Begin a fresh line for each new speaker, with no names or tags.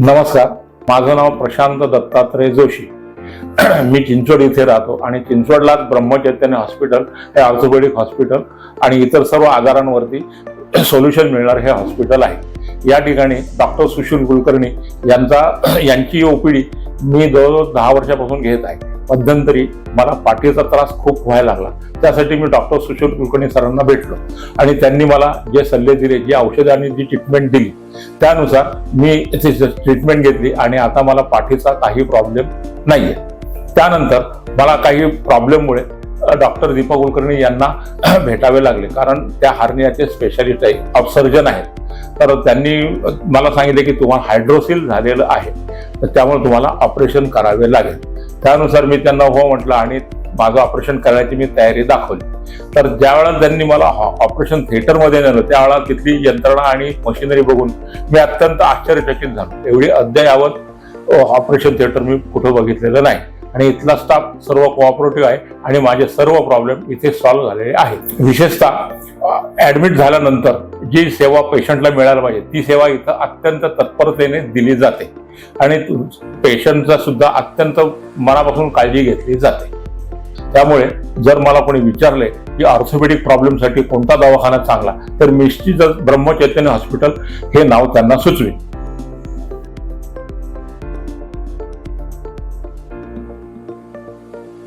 नमस्कार, माझं नाव प्रशांत दत्तात्रय जोशी. मी चिंचवड इथे राहतो आणि चिंचवडलाच ब्रह्मचैतन्य हॉस्पिटल हे ऑर्थोपेडिक हॉस्पिटल आणि इतर सर्व आजारांवरती सोल्युशन मिळणार हे हॉस्पिटल आहे. या ठिकाणी डॉक्टर सुशील कुलकर्णी यांची ओपीडी मी जवळजवळ 10 वर्षापासून घेत आहे. मध्यंतरी मला पाठीचा त्रास खूप व्हायला लागला. त्यासाठी मी डॉक्टर सुशील कुलकर्णी सरांना भेटलो आणि त्यांनी मला जे सल्ले दिले, जी औषधं आणि जी ट्रीटमेंट दिली, त्यानुसार मी ट्रीटमेंट घेतली आणि आता मला पाठीचा काही प्रॉब्लेम नाहीये. त्यानंतर मला काही प्रॉब्लेममुळे डॉक्टर दीपक कुलकर्णी यांना भेटावे लागले, कारण त्या हार्नियाचे स्पेशालिस्ट आहे, सर्जन आहेत. तर त्यांनी मला सांगितले की तुम्हाला हायड्रोसिल झालेलं आहे, तर त्यामुळे तुम्हाला ऑपरेशन करावे लागेल. त्यानुसार मी त्यांना हो म्हटलं आणि माझं ऑपरेशन करण्याची मी तयारी दाखवली. तर ज्यावेळेला त्यांनी मला ऑपरेशन थिएटरमध्ये नेलं, त्यावेळेला तिथली यंत्रणा आणि मशिनरी बघून मी अत्यंत आश्चर्यचकित झालो. एवढी अद्ययावत ऑपरेशन थिएटर मी कुठं बघितलेलं नाही आणि इथला स्टाफ सर्व कोऑपरेटिव्ह आहे आणि माझे सर्व प्रॉब्लेम इथे सॉल्व्ह झालेले आहेत. विशेषतः ऍडमिट झाल्यानंतर जी सेवा पेशंटला मिळायला पाहिजे ती सेवा इथं अत्यंत तत्परतेने दिली जाते आणि पेशंटचा सुद्धा अत्यंत मनापासून काळजी घेतली जाते. त्यामुळे जर मला कोणी विचारले की ऑर्थोपेडिक प्रॉब्लेमसाठी कोणता दवाखाना चांगला, तर निश्चितच ब्रह्मचैतन्य हॉस्पिटल हे नाव त्यांना सुचवेल.